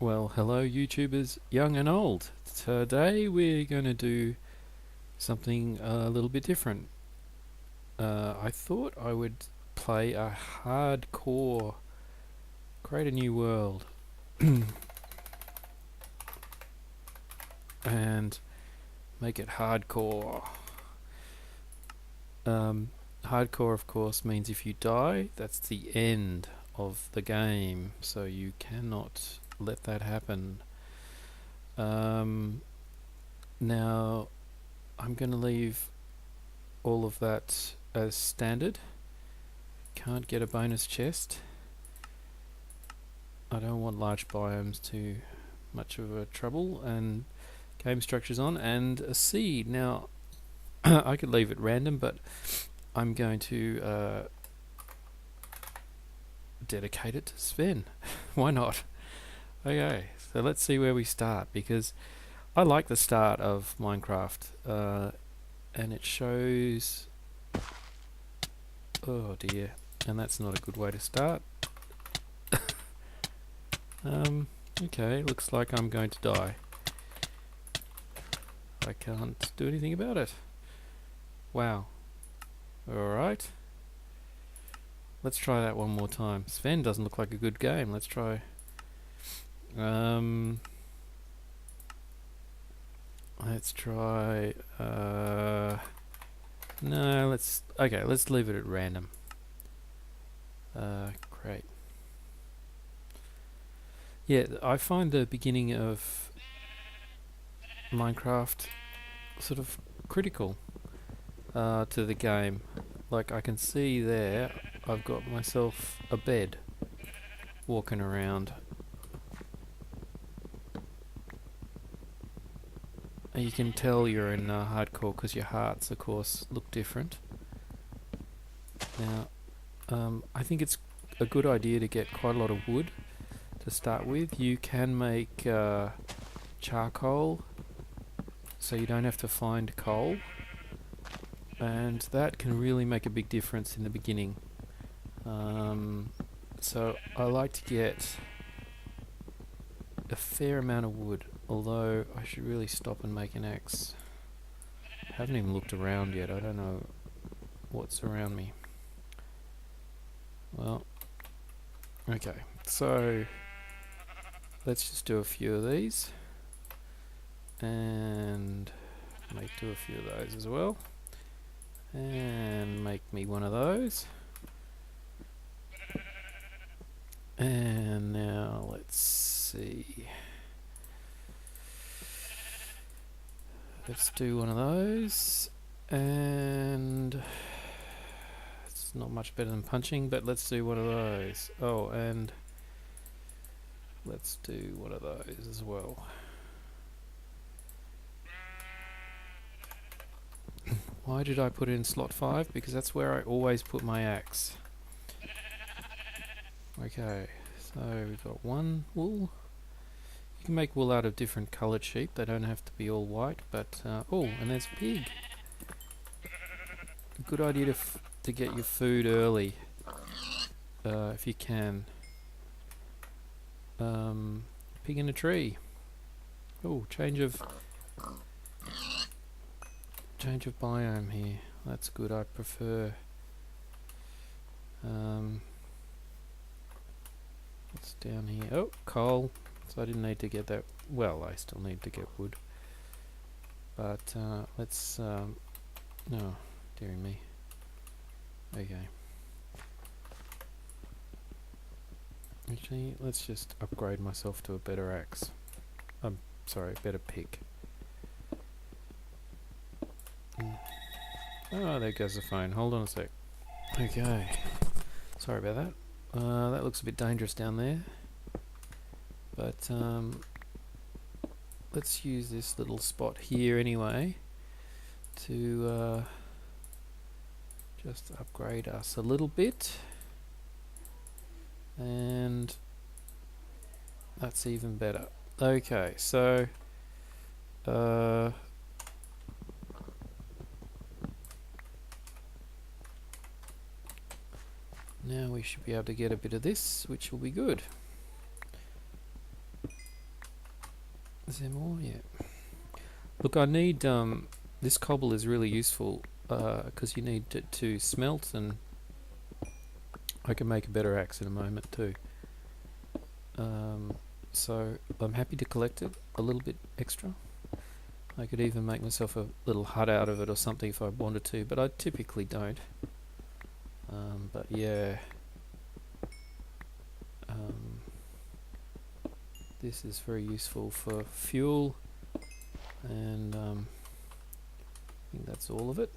Well, hello YouTubers, young and old. Today we're going to do something a little bit different. I thought I would play a hardcore, create a new world, and make it hardcore. Um, Hardcore, of course, means if you die, that's the end of the game, so you cannot let that happen. Um, Now, I'm going to leave all of that as standard. Can't get a bonus chest. I don't want large biomes too much of a trouble, and game structures on, and a seed. Now, I could leave it random, but I'm going to dedicate it to Sven. Why not? Okay, so let's see where we start, because I like the start of Minecraft, and it shows... Oh dear, and that's not a good way to start. Okay, looks like I'm going to die. I can't do anything about it. Wow. Alright. Let's try that one more time. Sven doesn't look like a good game. Let's try... let's try... no, let's... Okay, let's leave it at random. Great. Yeah, I find the beginning of Minecraft sort of critical to the game. Like, I can see there, I've got myself a bed walking around. And you can tell you're in hardcore because your hearts, of course, look different. Now, I think it's a good idea to get quite a lot of wood to start with. You can make charcoal, so you don't have to find coal, and that can really make a big difference in the beginning. So I like to get a fair amount of wood, although I should really stop and make an axe. I haven't even looked around yet. I don't know what's around me. Well, okay, so let's just do a few of these, and do a few of those as well, and make me one of those. And now let's see. Let's do one of those, and it's not much better than punching, but let's do one of those. Oh, and let's do one of those as well. Why did I put it in slot 5? Because that's where I always put my axe. Okay, so we've got one wool. You can make wool out of different coloured sheep. They don't have to be all white, but... oh, and there's a pig. A good idea to get your food early, if you can. Pig in a tree. Oh, change of biome here. That's good. I prefer... what's down here? Oh, coal. So I didn't need to get that. Well, I still need to get wood. But let's... no, dearie me. Okay. Actually, let's just upgrade myself to a better axe. Sorry, a better pick. Oh, there goes the phone. Hold on a sec. Okay. Sorry about that. That looks a bit dangerous down there. But let's use this little spot here anyway to just upgrade us a little bit. And that's even better. Okay, so now we should be able to get a bit of this, which will be good. Is there more? Yeah. Look, I need this cobble is really useful because you need it to smelt, and I can make a better axe in a moment too. So I'm happy to collect it a little bit extra. I could even make myself a little hut out of it or something if I wanted to, but I typically don't. But yeah, this is very useful for fuel, and I think that's all of it.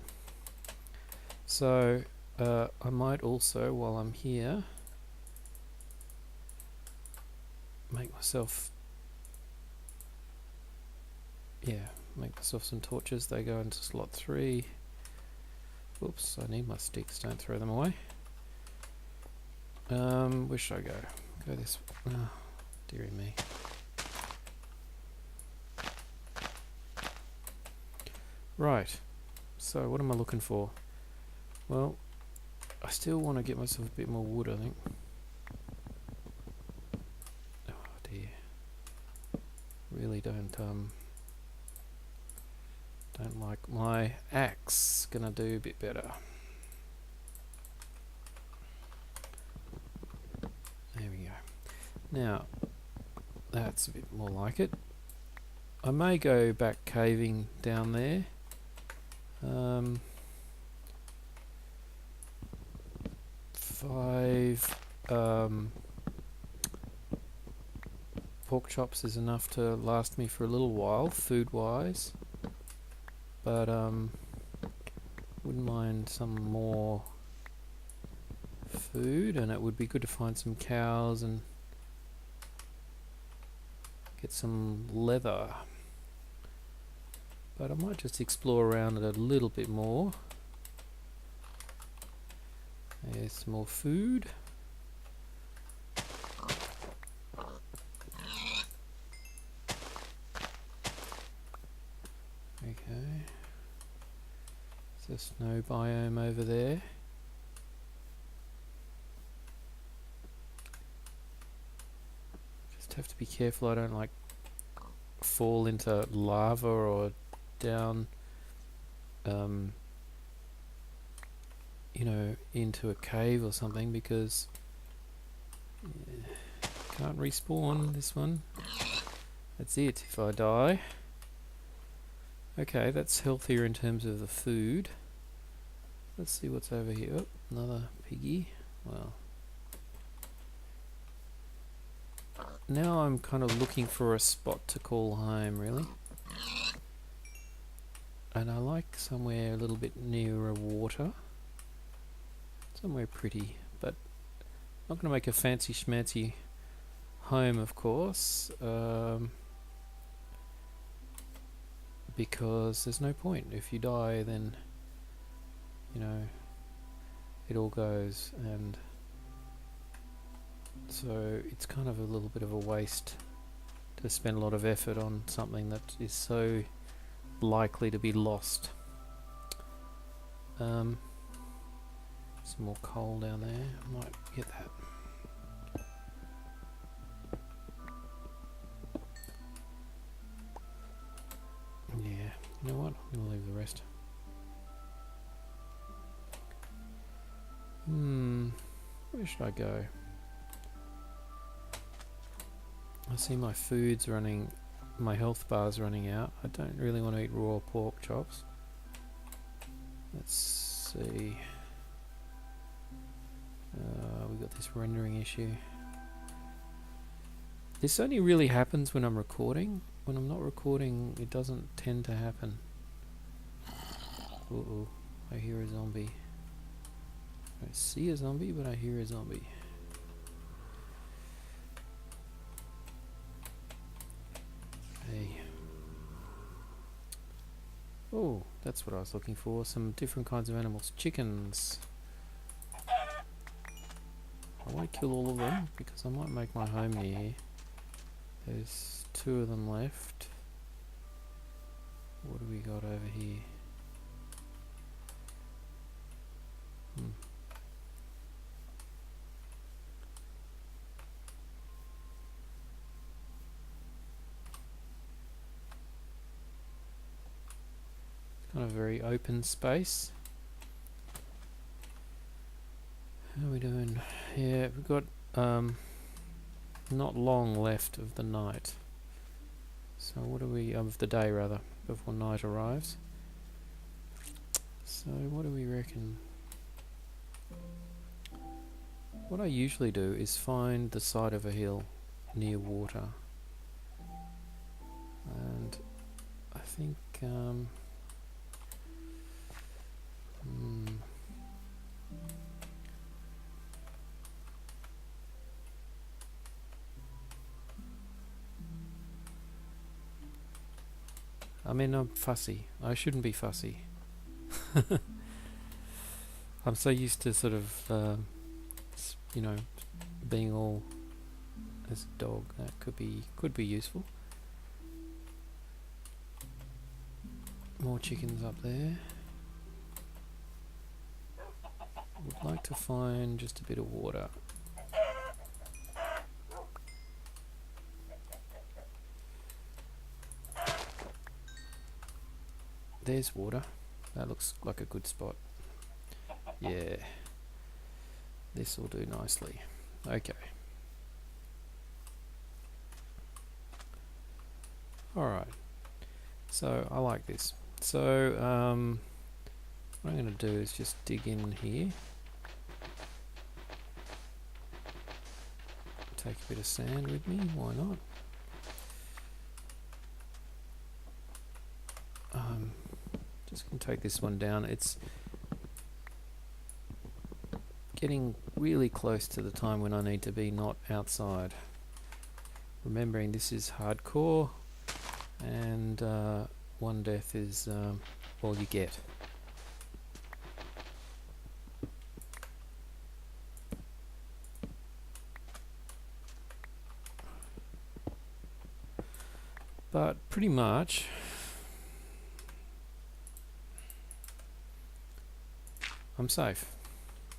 So I might also, while I'm here, make myself some torches. They go into slot 3. Oops, I need my sticks, don't throw them away. Where should I go? Go this way. Oh, dearie me. Right, so what am I looking for? Well, I still want to get myself a bit more wood, I think. Oh dear. Really don't like my axe. Gonna do a bit better. There we go. Now, that's a bit more like it. I may go back caving down there. 5 pork chops is enough to last me for a little while, food-wise. But wouldn't mind some more food, and it would be good to find some cows and get some leather. But I might just explore around it a little bit more. There's some more food. Okay. There's a snow biome over there. Just have to be careful I don't like fall into lava or down into a cave or something, because can't respawn this one. That's it if I die. Okay, that's healthier in terms of the food. Let's see what's over here. Oh, another piggy. Well, now I'm kind of looking for a spot to call home, really. And I like somewhere a little bit nearer water. Somewhere pretty, but not going to make a fancy schmancy home, of course, because there's no point. If you die, then it all goes, and so it's kind of a little bit of a waste to spend a lot of effort on something that is so likely to be lost. Some more coal down there. I might get that. Yeah, you know what? I'm going to leave the rest. Where should I go? I see my food's running, my health bar's running out. I don't really want to eat raw pork chops. Let's see. We've got this rendering issue. This only really happens when I'm recording. When I'm not recording, it doesn't tend to happen. Uh-oh, I hear a zombie. I don't see a zombie, but I hear a zombie. Hey. Oh, that's what I was looking for. Some different kinds of animals. Chickens. I won't kill all of them because I might make my home near here. There's 2 of them left. What do we got over here? kind of very open space. How are we doing? Yeah, we've got not long left of the night. So what do we, of the day rather, before night arrives. So what do we reckon? What I usually do is find the side of a hill near water. And I think I mean, I'm fussy. I shouldn't be fussy. I'm so used to sort of, you know, being all as a dog. That could be useful. More chickens up there. Would like to find just a bit of water. There's water. That looks like a good spot. Yeah. This will do nicely. Okay. Alright. So, I like this. So, what I'm going to do is just dig in here. Take a bit of sand with me, why not? Just going to take this one down. It's getting really close to the time when I need to be not outside. Remembering this is hardcore, and one death is all you get. But pretty much I'm safe.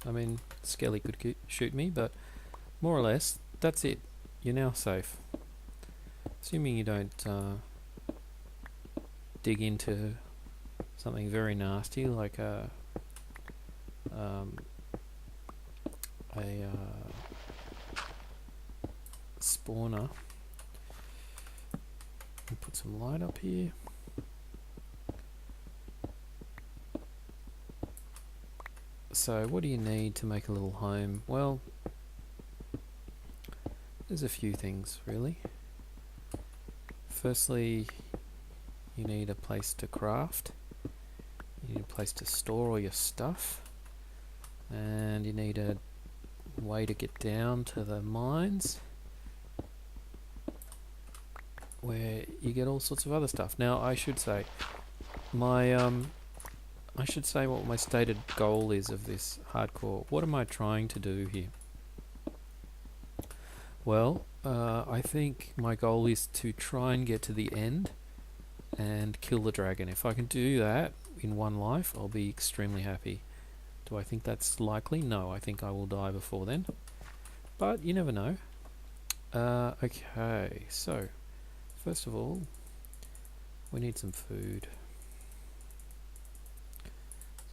I mean, Skelly could shoot me, but more or less that's it. You're now safe. Assuming you don't dig into something very nasty like a spawner. And put some light up here. So what do you need to make a little home? Well, there's a few things really. Firstly, you need a place to craft, you need a place to store all your stuff, and you need a way to get down to the mines where you get all sorts of other stuff. Now I should say what my stated goal is of this hardcore. What am I trying to do here? Well, I think my goal is to try and get to the end and kill the dragon. If I can do that in one life, I'll be extremely happy. Do I think that's likely? No, I think I will die before then. But you never know. Okay, so first of all, we need some food.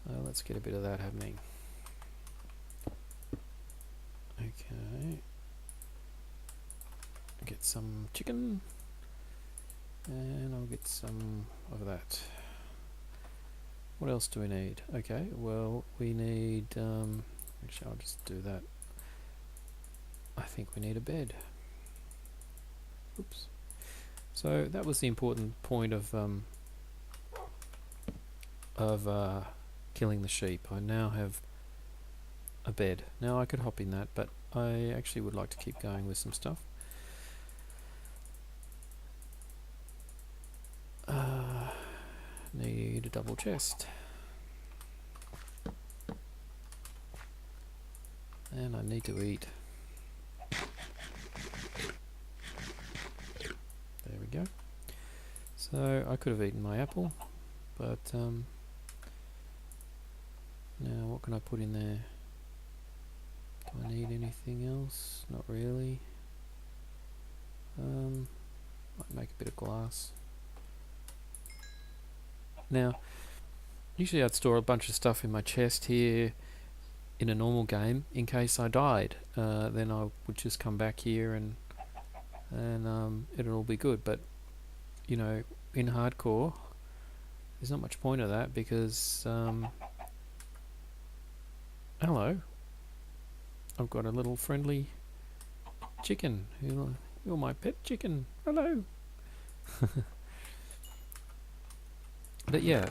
So let's get a bit of that happening. Okay. Get some chicken. And I'll get some of that. What else do we need? Okay, well, we need... actually, I'll just do that. I think we need a bed. Oops. So that was the important point of killing the sheep. I now have a bed. Now I could hop in that, but I actually would like to keep going with some stuff. Need a double chest. And I need to eat. There we go. So I could have eaten my apple, but now what can I put in there? Do I need anything else? Not really. Might make a bit of glass. Now, Usually I'd store a bunch of stuff in my chest here in a normal game in case I died. Then I would just come back here and it'll all be good. But you know, in hardcore, there's not much point of that because hello, I've got a little friendly chicken. You're my pet chicken. Hello. But yeah,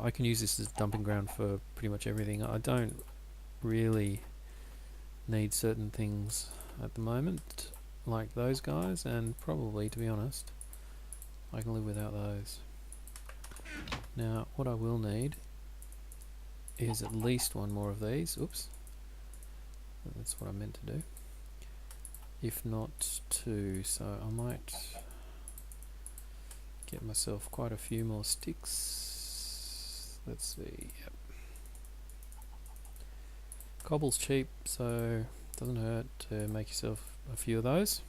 I can use this as a dumping ground for pretty much everything. I don't really need certain things at the moment, like those guys, and probably, to be honest, I can live without those. Now, what I will need is at least one more of these. Oops. That's what I meant to do. If not two, so I might get myself quite a few more sticks. Let's see. Yep. Cobble's cheap, so it doesn't hurt to make yourself a few of those.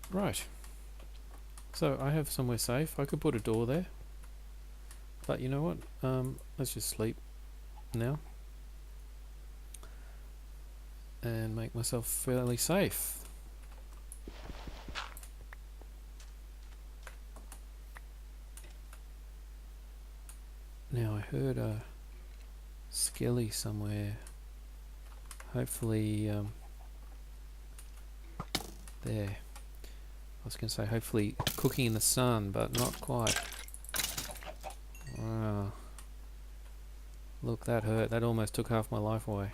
Right. So I have somewhere safe. I could put a door there. But you know what? Let's just sleep now. And make myself fairly safe. Now I heard a skelly somewhere. Hopefully, there. I was going to say hopefully cooking in the sun, but not quite. Wow. Look, that hurt. That almost took half my life away.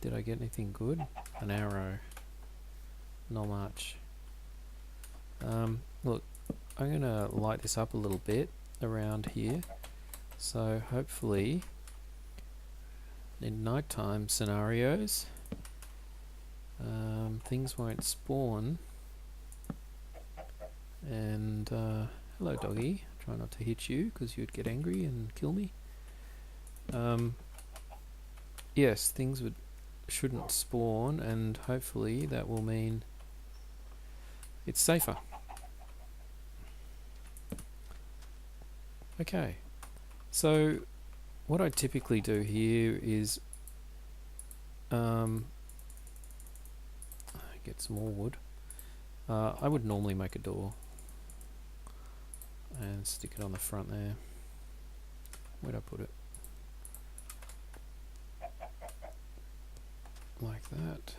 Did I get anything good? An arrow. Not much. Look, I'm going to light this up a little bit around here. So hopefully in nighttime scenarios things won't spawn. And hello doggy, try not to hit you because you'd get angry and kill me. Yes, things shouldn't spawn, and hopefully that will mean it's safer. Okay, so what I typically do here is get some more wood. I would normally make a door and stick it on the front there. Where'd I put it? Like that.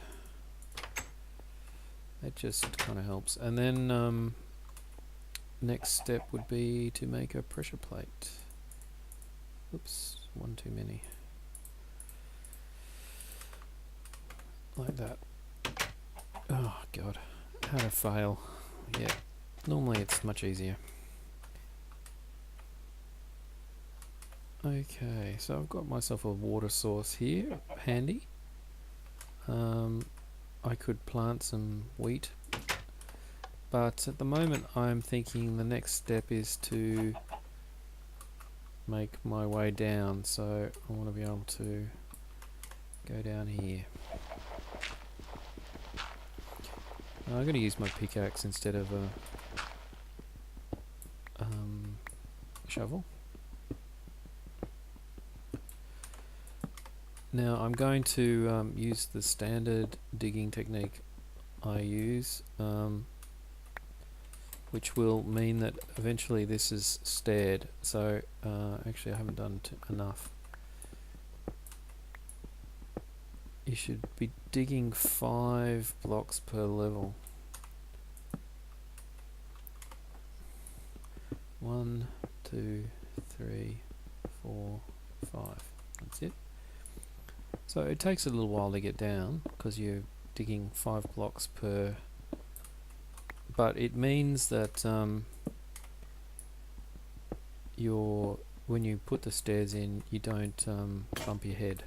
That just kind of helps. And then next step would be to make a pressure plate. Oops, one too many. Like that. Oh god, how to fail. Yeah, normally it's much easier. Okay, so I've got myself a water source here, handy. I could plant some wheat, but at the moment I'm thinking the next step is to make my way down, so I want to be able to go down here. Now I'm going to use my pickaxe instead of a shovel. Now I'm going to use the standard digging technique I use, which will mean that eventually this is stared. So actually I haven't done enough. You should be digging 5 blocks per level. 1, 2, 3, 4, 5. That's it. So it takes a little while to get down because you're digging 5 blocks per, but it means that when you put the stairs in, you don't bump your head.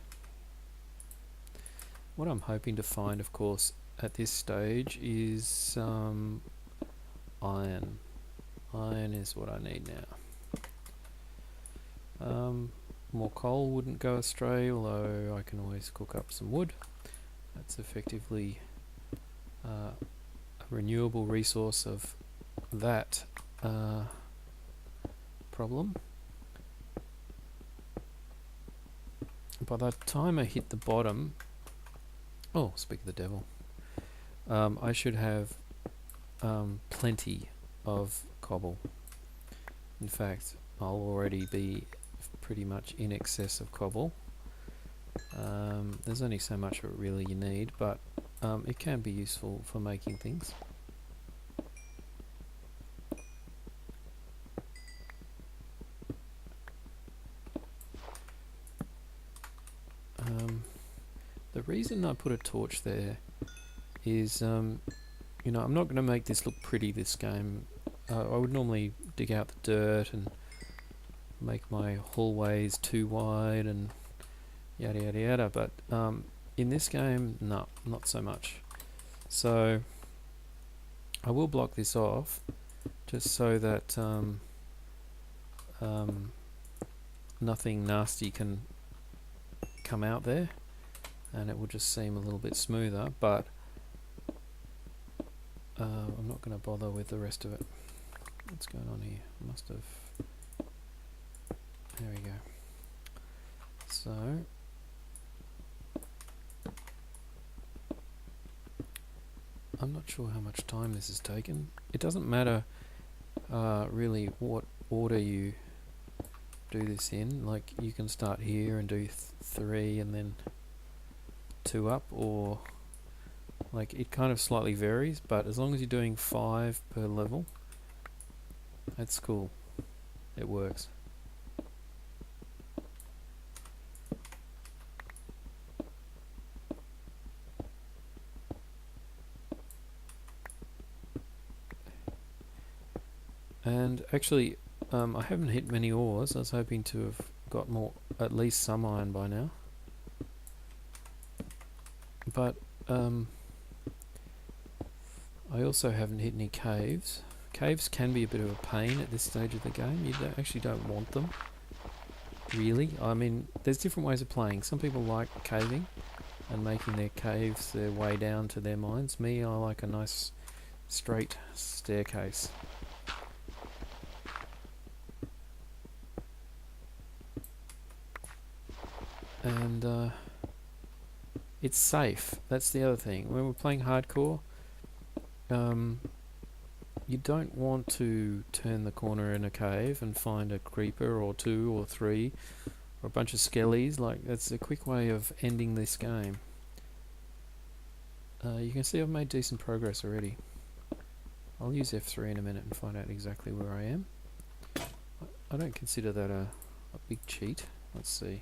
What I'm hoping to find, of course, at this stage is iron. Iron is what I need now. More coal wouldn't go astray, although I can always cook up some wood. That's effectively a renewable resource of that problem. By the time I hit the bottom, oh, speak of the devil, I should have plenty of cobble. In fact, I'll already be pretty much in excess of cobble. There's only so much of it really you need, but it can be useful for making things. The reason I put a torch there is, you know, I'm not going to make this look pretty this game. I would normally dig out the dirt and make my hallways too wide and yada yada yada, but in this game, no, not so much. So I will block this off just so that nothing nasty can come out there, and it will just seem a little bit smoother, but I'm not going to bother with the rest of it. What's going on here? Must have... There we go. So I'm not sure how much time this has taken. It doesn't matter really what order you do this in. Like, you can start here and do 3 and then 2 up, or like, it kind of slightly varies, but as long as you're doing 5 per level, that's cool. It works. And actually, I haven't hit many ores. I was hoping to have got more, at least some iron by now. But I also haven't hit any caves. Caves can be a bit of a pain at this stage of the game. You actually don't want them, really. I mean, there's different ways of playing. Some people like caving and making their caves their way down to their mines. Me, I like a nice straight staircase. And it's safe. That's the other thing. When we're playing hardcore, you don't want to turn the corner in a cave and find a creeper or 2 or 3 or a bunch of skellies. Like, that's a quick way of ending this game. You can see I've made decent progress already. I'll use F3 in a minute and find out exactly where I am. I don't consider that a big cheat. Let's see.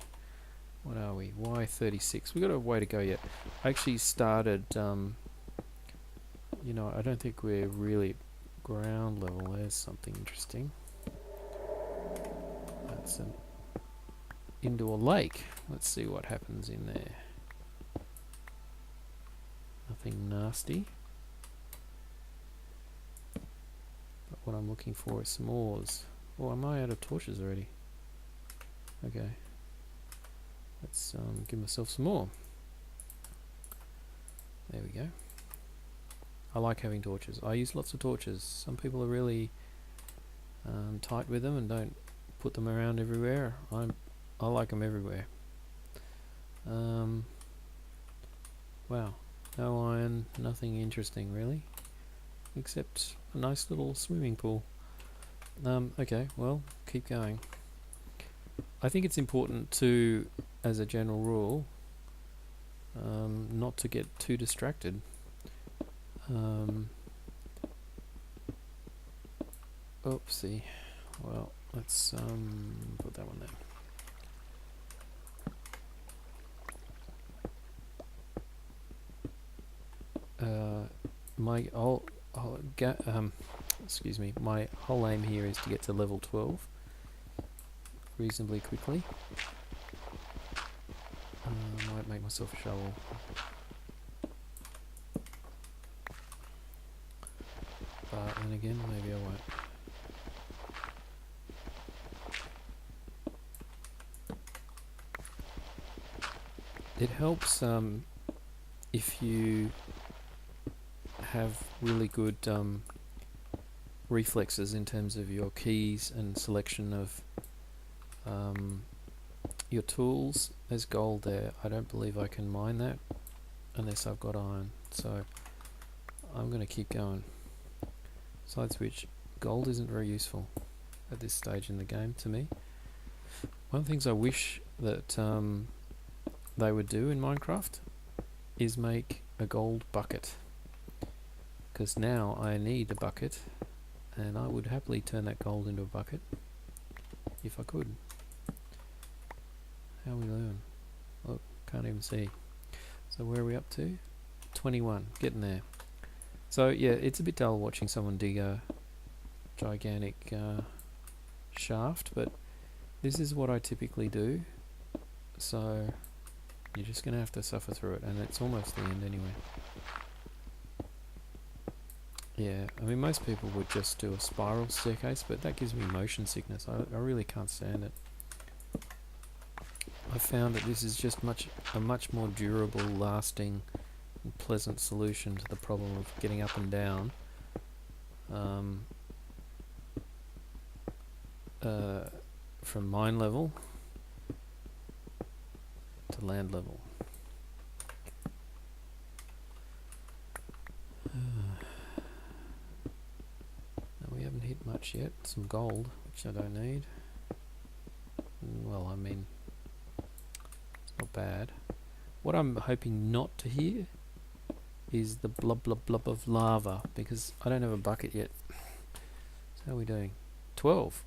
What are we? Y36. We've got a way to go yet. I actually started, you know, I don't think we're really ground level. There's something interesting. That's an indoor lake. Let's see what happens in there. Nothing nasty. But what I'm looking for is some ores. Oh, am I out of torches already? Okay. Let's give myself some more. There we go. I like having torches. I use lots of torches. Some people are really tight with them and don't put them around everywhere. I like them everywhere. Wow. No iron, nothing interesting really, except a nice little swimming pool. Okay, well, keep going. I think it's important to, as a general rule, not to get too distracted. Oopsie. Well, let's put that one there. My excuse me. My whole aim here is to get to level 12 reasonably quickly. Might make myself a shovel. But then again, maybe I won't. It helps if you have really good reflexes in terms of your keys and selection of your tools. There's gold there. I don't believe I can mine that unless I've got iron, so I'm going to keep going. Besides which, gold isn't very useful at this stage in the game to me. One of the things I wish that they would do in Minecraft is make a gold bucket, because now I need a bucket and I would happily turn that gold into a bucket if I could. How are we doing? Look, can't even see. So where are we up to? 21, getting there. So yeah, it's a bit dull watching someone dig a gigantic shaft, but this is what I typically do, so you're just going to have to suffer through it, and it's almost the end anyway. Yeah, I mean most people would just do a spiral staircase, but that gives me motion sickness. I really can't stand it. I found that this is just a much more durable, lasting and pleasant solution to the problem of getting up and down from mine level to land level. Now we haven't hit much yet. Some gold, which I don't need. Well, I mean, it's not bad. What I'm hoping not to hear is the blub blub blub of lava, because I don't have a bucket yet. So how are we doing? 12.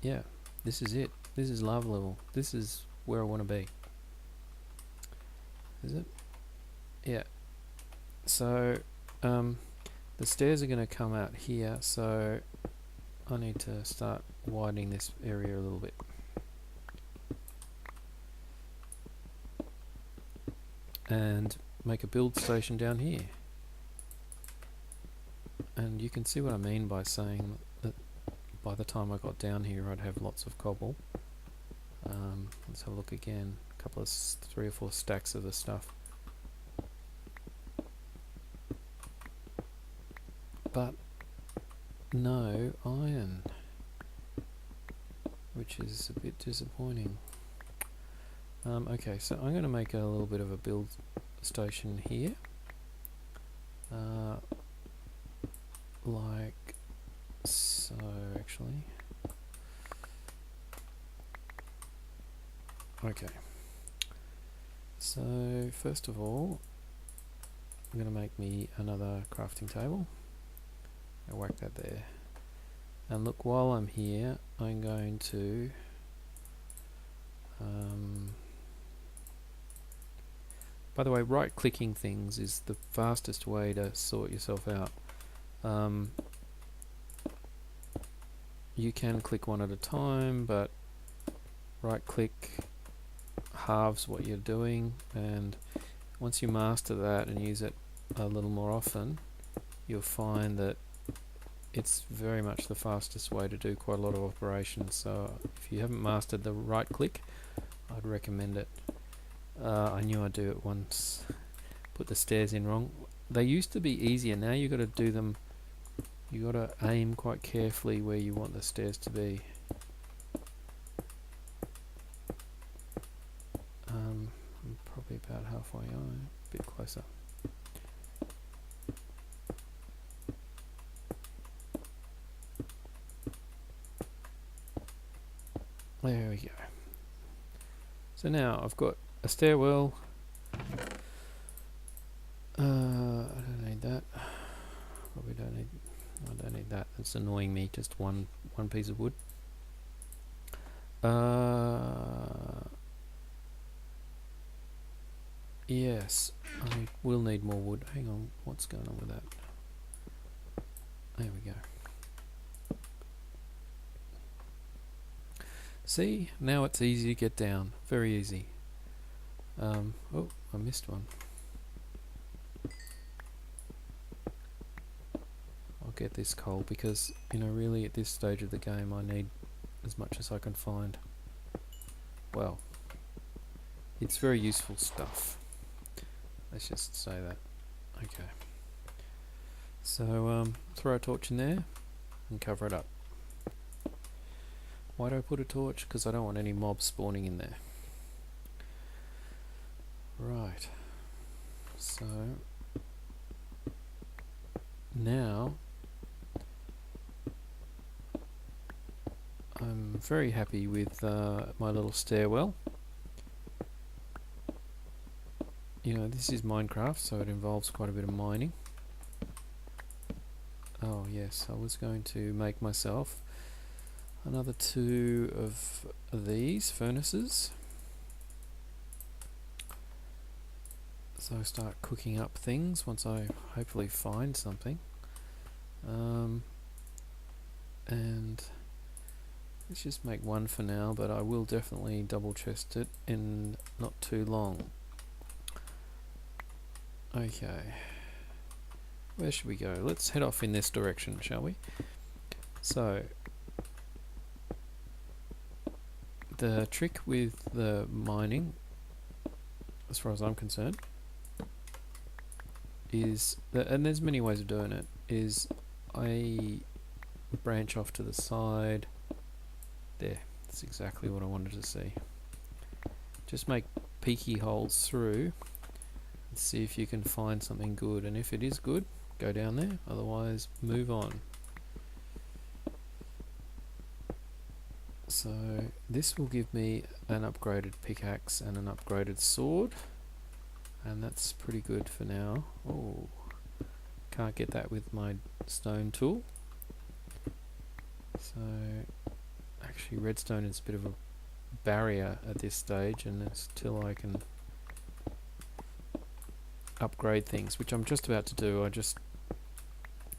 Yeah, this is it. This is lava level. This is where I want to be. Is it? Yeah. So the stairs are going to come out here, so I need to start widening this area a little bit. And make a build station down here. And you can see what I mean by saying that by the time I got down here I'd have lots of cobble. Let's have a look again. A couple of 3 or 4 stacks of the stuff. But no iron, which is a bit disappointing. Okay, so I'm going to make a little bit of a build station here, like so actually. Okay, so first of all I'm going to make me another crafting table. I'll whack that there, and look, while I'm here I'm going to by the way, right clicking things is the fastest way to sort yourself out. You can click one at a time, but right click halves what you're doing, and once you master that and use it a little more often, you'll find that it's very much the fastest way to do quite a lot of operations. So if you haven't mastered the right click, I'd recommend it. I knew I'd do it once. Put the stairs in wrong. They used to be easier. Now you got to do them. You got to aim quite carefully where you want the stairs to be. I'm probably about halfway on. A bit closer. There we go. So now I've got a stairwell. I don't need that. Probably don't need. I don't need that. That's annoying me. Just one piece of wood. Yes, I will need more wood. Hang on, what's going on with that? There we go. See, now it's easy to get down. Very easy. Oh, I missed one. I'll get this coal because, you know, really at this stage of the game I need as much as I can find. Well, it's very useful stuff. Let's just say that. Okay. So throw a torch in there and cover it up. Why do I put a torch? Because I don't want any mobs spawning in there. Right. So now I'm very happy with my little stairwell. You know, this is Minecraft, so it involves quite a bit of mining. Oh yes, I was going to make myself another 2 of these furnaces. So I start cooking up things once I hopefully find something. And let's just make 1 for now, but I will definitely double chest it in not too long. Okay. Where should we go? Let's head off in this direction, shall we? So, the trick with the mining, as far as I'm concerned, is that, and there's many ways of doing it, is I branch off to the side. There, that's exactly what I wanted to see. Just make peaky holes through and see if you can find something good, and if it is good, go down there, otherwise move on. So this will give me an upgraded pickaxe and an upgraded sword, and that's pretty good for now. Oh, can't get that with my stone tool. So actually redstone is a bit of a barrier at this stage, and until I can upgrade things, which I'm just about to do, I just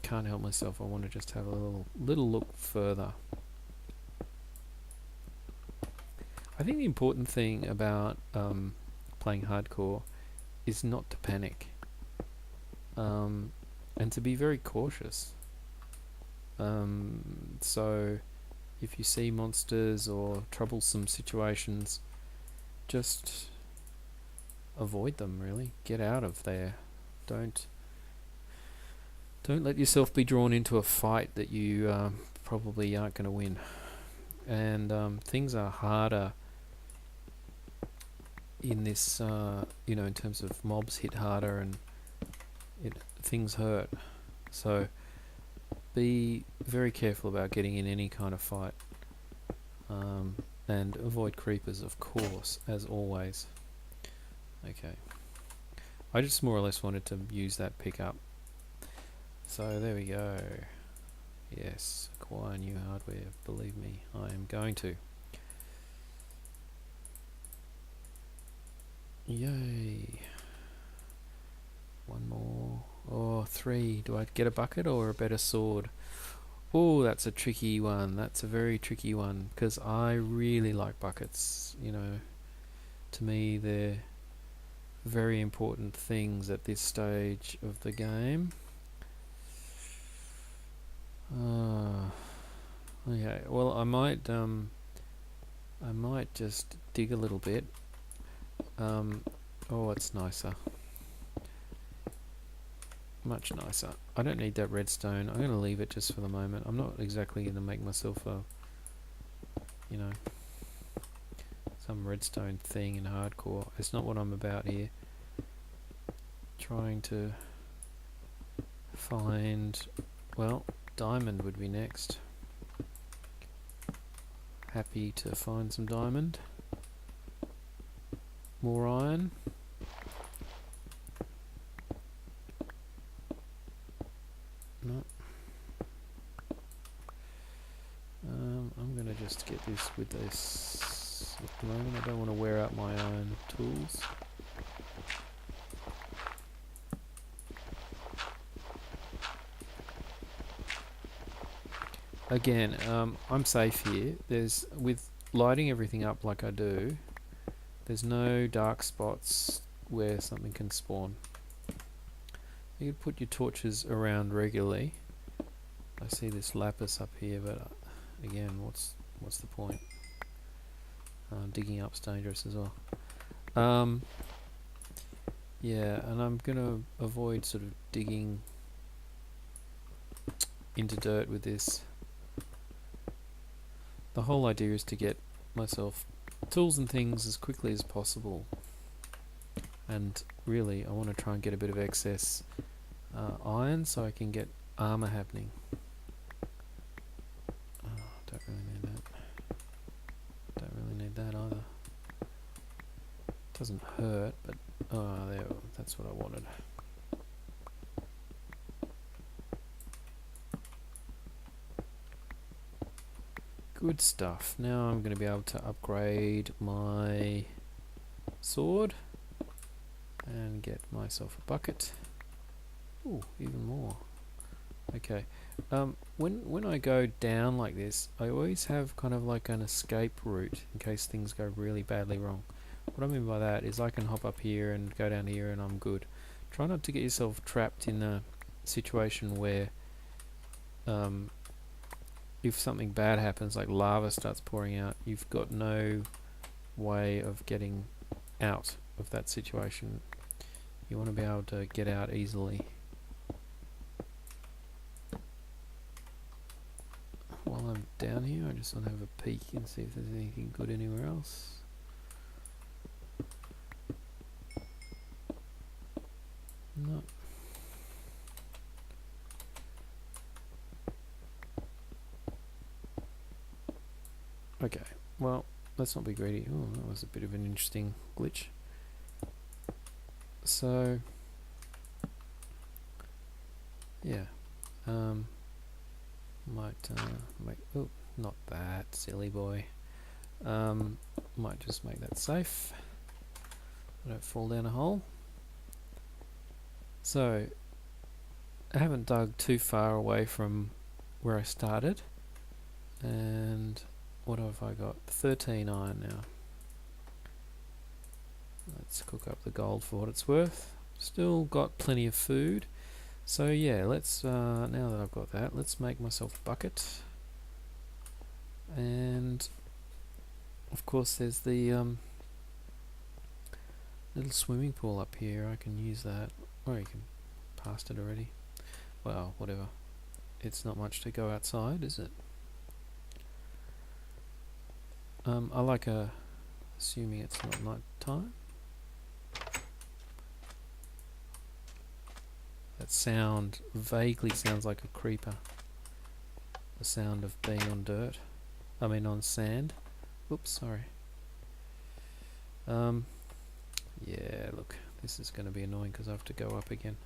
can't help myself. I want to just have a little look further. I think the important thing about playing hardcore is not to panic, and to be very cautious. So if you see monsters or troublesome situations, just avoid them, really. Get out of there. Don't let yourself be drawn into a fight that you probably aren't going to win. And things are harder in this, you know, in terms of mobs hit harder and things hurt. So be very careful about getting in any kind of fight, and avoid creepers, of course, as always. Okay, I just more or less wanted to use that pickup. So there we go. Yes, acquire new hardware. Believe me, I am going to. Yay. 1 more. Oh, 3. Do I get a bucket or a better sword? Oh, that's a tricky one. That's a very tricky one, because I really like buckets. You know, to me they're very important things at this stage of the game. Okay, well I might just dig a little bit. Oh, it's nicer. Much nicer. I don't need that redstone. I'm going to leave it just for the moment. I'm not exactly going to make myself a, you know, some redstone thing in hardcore. It's not what I'm about here. Trying to find, well, diamond would be next. Happy to find some diamond. More iron. No. I'm going to just get this with this at the moment. I don't want to wear out my iron tools. Again, I'm safe here. There's, with lighting everything up like I do, there's no dark spots where something can spawn. You could put your torches around regularly. I see this lapis up here, but again, what's the point? Digging up's dangerous as well. Yeah, and I'm gonna avoid sort of digging into dirt with this. The whole idea is to get myself tools and things as quickly as possible, and really I want to try and get a bit of excess iron so I can get armor happening. Don't really need that. Don't really need that either. Doesn't hurt, but there, that's what I wanted. Good stuff. Now I'm going to be able to upgrade my sword and get myself a bucket. Ooh, even more. Okay. When I go down like this, I always have kind of like an escape route in case things go really badly wrong. What I mean by that is I can hop up here and go down here and I'm good. Try not to get yourself trapped in a situation where if something bad happens, like lava starts pouring out, you've got no way of getting out of that situation. You want to be able to get out easily. While I'm down here, I just want to have a peek and see if there's anything good anywhere else. No. Okay, well, let's not be greedy. Oh, that was a bit of an interesting glitch. So, yeah, might make, oh, not that, silly boy. Might just make that safe. I don't fall down a hole. So, I haven't dug too far away from where I started, and what have I got? 13 iron now. Let's cook up the gold for what it's worth. Still got plenty of food. So yeah, let's now that I've got that, let's make myself a bucket. And of course there's the little swimming pool up here. I can use that. Or you can past it already. Well, whatever. It's not much to go outside, is it? I like assuming it's not night time. That sound vaguely sounds like a creeper. The sound of being on dirt. I mean on sand. Oops, sorry. Yeah, look, this is going to be annoying because I have to go up again.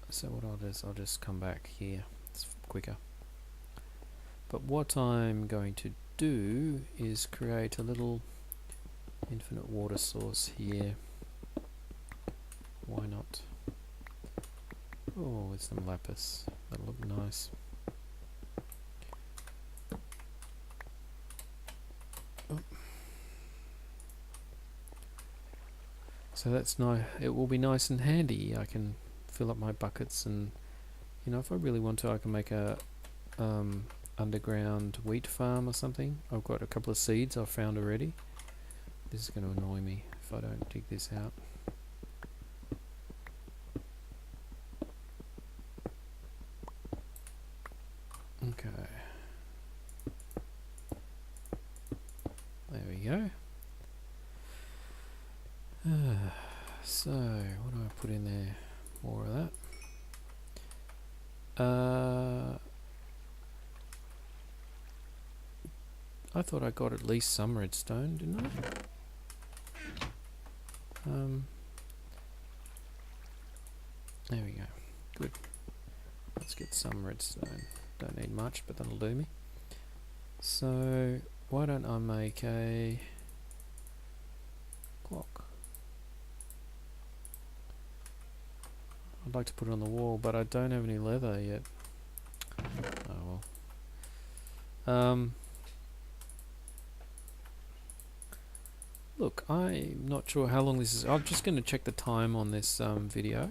So what I'll do is I'll just come back here. It's quicker. But what I'm going to do is create a little infinite water source here. Why not? Oh, with some lapis. That'll look nice. Oh. So that's nice. It will be nice and handy. I can fill up my buckets, and you know, if I really want to, I can make a underground wheat farm or something. I've got a couple of seeds I've found already. This is going to annoy me if I don't dig this out. Okay. There we go. So, what do I put in there? More of that. I thought I got at least some redstone, didn't I? There we go. Good. Let's get some redstone. Don't need much, but that'll do me. So, why don't I make a clock? I'd like to put it on the wall, but I don't have any leather yet. Oh well. Look, I'm not sure how long this is. I'm just going to check the time on this video.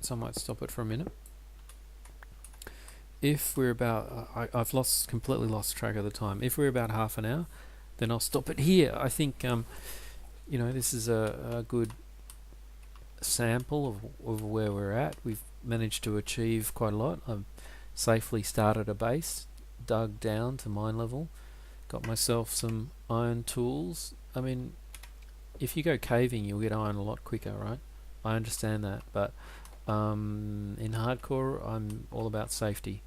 So I might stop it for a minute. If we're about, I've completely lost track of the time. If we're about half an hour, then I'll stop it here. I think, you know, this is a good sample of where we're at. We've managed to achieve quite a lot. I've safely started a base, dug down to mine level, got myself some iron tools. I mean, if you go caving, you'll get iron a lot quicker, right? I understand that, but in hardcore, I'm all about safety.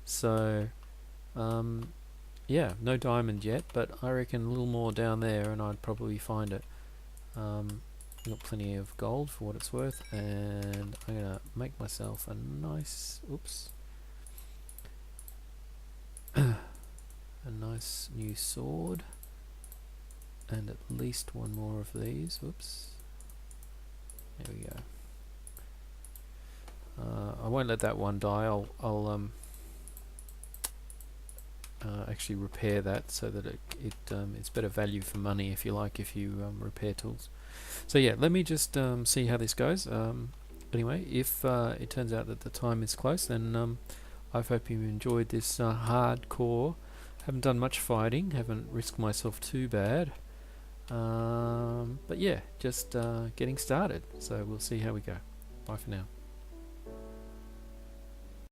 So, yeah, no diamond yet, but I reckon a little more down there, and I'd probably find it. I've got plenty of gold for what it's worth, and I'm gonna make myself a nice, a nice new sword, and at least one more of these. There we go. I won't let that one die. I'll actually repair that so that it's better value for money, if you like, if you repair tools. So yeah, let me just see how this goes. Anyway, if it turns out that the time is close, then I hope you enjoyed this hardcore. Haven't done much fighting, haven't risked myself too bad, but yeah, just getting started. So we'll see how we go. Bye for now.